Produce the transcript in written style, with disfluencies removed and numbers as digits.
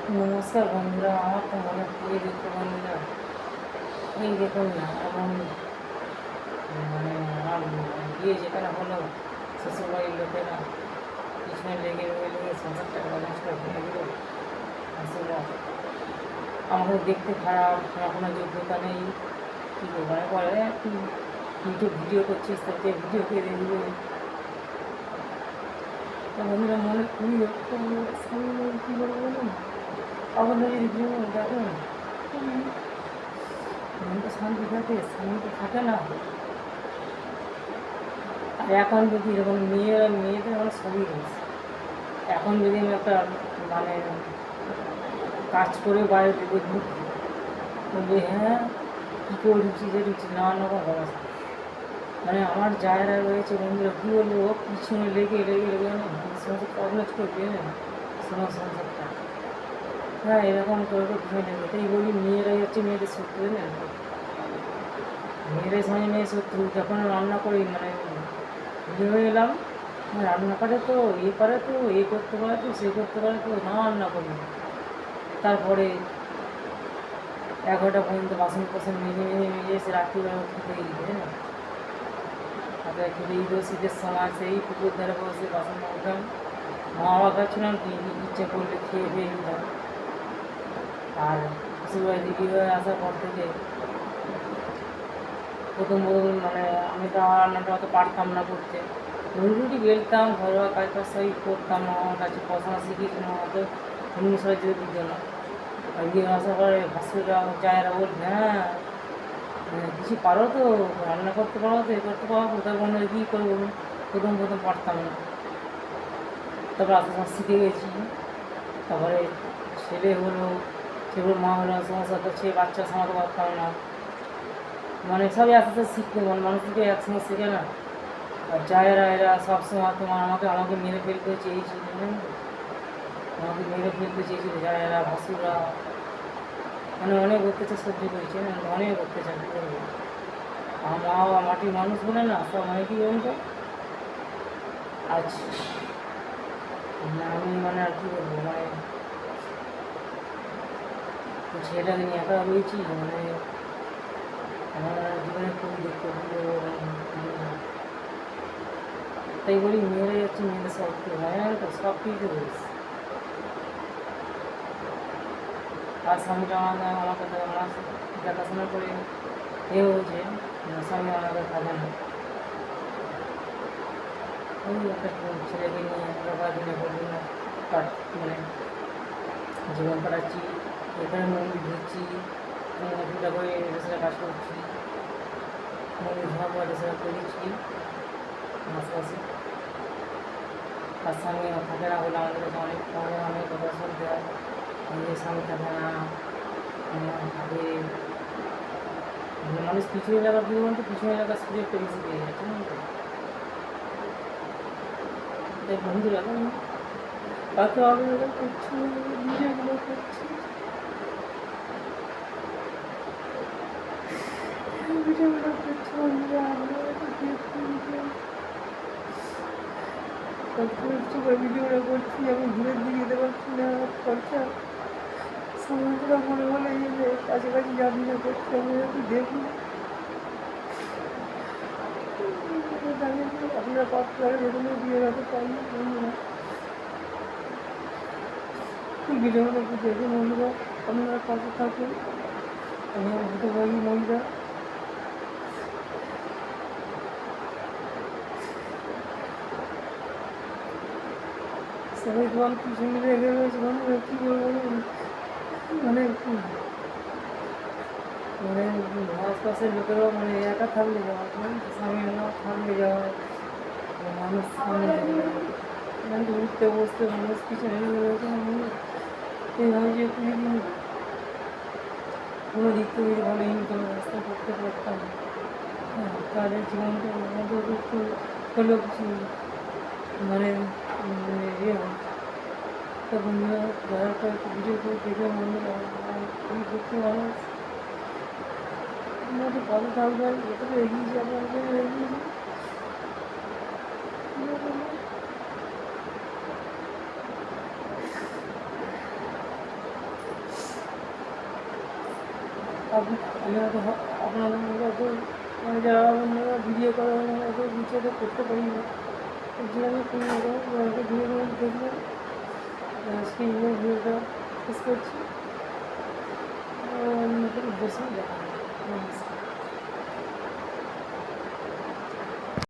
নমস্কার বন্ধুরা, আমার তো মনে প্রিয় দেখতে বন্ধুরা, এই দেখুন না এমন মানে আমার বিয়ে যেখানে হলো শ্বশুরবাড়ির লোকেরা পিছনে লেগে সংসারটা নষ্ট ভেঙে দিল। আসলে আমাদের দেখতে খারাপ, আমার কোনো যোগ্যতা নেই, কী মনে করে তুই ইউটিউব ভিডিও করছিস, তোকে ভিডিও কে দেখবে। তো বন্ধুরা মনে খুবই কী করবো বলুন, আপনাদের যদি ভিডিও দেখুন মনটা শান্তি থাকে, শান্তি থাকে না। আর এখন যদি এরকম মেয়েদের আমার সবই রয়েছে। এখন যদি আমি একটা মানে কাজ করে বাইরে থেকে ঢুকি, বলবে হ্যাঁ কী করে ঢুকছি, যে ঢুকছি নানান রকম ব্যবস্থা। মানে আমার জায়গা রয়েছে বন্ধুরা, কী বলবো, ও পিছনে লেগে না সমস্ত প্রবলেম করবে না সংসারটা। হ্যাঁ এরকম করে পিছনে লেগে, তাই বলি মেয়েরাই হচ্ছে মেয়েদের শত্রু না। মেয়েদের সঙ্গে মেয়ে শত্রু। যখন রান্না করি মানে বিয়ে হয়ে এলাম, রান্না করে তো এ করতে পারে তো সে করতে পারে তো, না রান্না করি। তারপরে 11টা পর্যন্ত বাসন কোসন মেজে এসে রাত্রিবেলা খেতে দিতে, হ্যাঁ তারপরে খেতে দিত। শীতের সময় সেই পুকুর ধারে বসে বাসন উঠাম, মা বাবা খাচ্ছিলাম কি ইচ্ছে করলে খেয়ে দিতাম। আর শ্বশুরবাড়ি দিদি হয়ে আসার পর থেকে প্রথম মানে আমি তো আমার রান্নাটা অত পারতাম না করতে। রুটি বেলতাম, ঘরোয়া কাজ টাজ সবই করতাম, আমার কাছে পড়াশোনা শিখিয়েছিলাম, অত হিংসা যেতে দিত না। আর গিয়ে আসার পরে ভাসুরা জায়েরা বল হ্যাঁ কিছু পারো তো, রান্না করতে পারো তো, এ করতে পারো তো। তারপর কী করবো, প্রথম পারতাম না, তারপর আস্তে আস্তে শিখে গেছি। তারপরে ছেলে হলো, ছেলের মা হলো, সমস্যা তো সে বাচ্চা সামলাতে পারতাম না। মানে সবই আস্তে আস্তে শিখতে, মানে মানুষ থেকে একসঙ্গে শেখে না। আর জায়েরা এরা সবসময় তোমার আমাকে মেরে ফেলতে চেয়েছিল, আমাকে মেরে ফেলতে চেয়েছিল জায়েরা ভাসুরা, মানে অনেক অত্যাচার সহ্য করেছে, অনেক অত্যাচার করবো। আমার মা বাবা মাটির মানুষ বলে না, সব মানে কি বলুন তো আজ আমি মানে আর কী বলবো, মানে ছেলেটাকে নিয়ে একা রয়েছি, মানে আমার জীবনে খুবই দুঃখ। তাই বলি মেয়েরাই হচ্ছে মেয়েদের সব কিছু হয় না তো, সব কিছু রয়েছে। আর স্বামীটা আমাকে আমার দেখাশোনা করে এ হয়েছে, স্বামী আমাকে থাকে না। ওই একটা ছেলেকে নিয়ে আমরা দিনে করবো না মানে জীবন কাটাচ্ছি। এখানে মন্দির ঘুরছি, দুটা করে দেশের কাজ করছি, মন্দির ধর্ম দেশের করেছি আশেপাশে। তার স্বামী থাকে না বলে আমাদের কাছে অনেক কথা শুনতে হয়। আমাদের স্বামী থাকে না, থাকে মানুষ পিছনে এলাকার কী বলতো, পিছনে এলাকার সুযোগটা বেশি পেয়ে যাচ্ছে না তো। তাই বন্ধুরা কত আবেদন করছি, ভিডিওগুলো করছি, বন্ধুরা ভিডিওটা করছি, আমি ঘুরে দিয়ে যেতে পারছি না, খরচা সমুদ্র মনে বলে যে কাছাকাছি যা ভিডিও করছি আমি একটু দেখুন। আপনারা পাঁচ করে যেগুলো দিয়ে রাখতে পারি বন্ধুরা, ভিডিওগুলো একটু দেখুন বন্ধুরা, আপনারা পাশে থাকুন। আমি হতে পারি মহিলা সবাই তোমার পিছনে লেগে রয়েছে বন্ধুরা, কী বলবো মানে মানে আশপাশের লোকেরাও মানে একা থাকলে যাওয়া, স্বামী থাকলে যাওয়া, মানুষ সামনে মানে উঠতে বসতে মানুষ পিছনে লেগে রয়েছে। এইভাবে যে কোনো দিক থেকে যদি ভালো ইনকাম ব্যবস্থা করতে পারতাম, হ্যাঁ তাহলে জীবনটা আমাদের একটু হলেও কিছু মানে ইয়ে হয়। তো বন্ধুরা যারা কয়েকটি ভিডিও করে দেখে বন্ধুরা খুবই দেখতে ভালো আমাদের ভালো থাকবেন, যতটা এগিয়ে যাবো এগিয়ে আমি হয়তো আপনাদের মধ্যে অত মানে যারা অন্যরা ভিডিও করে অত বিচারে করতে পারি না, যে আমি কোনো রকম ভিডিও দেখলে আজকে ইমেল ভিডিওটা শেষ করছি। নতুন উদ্দেশ্যে দেখা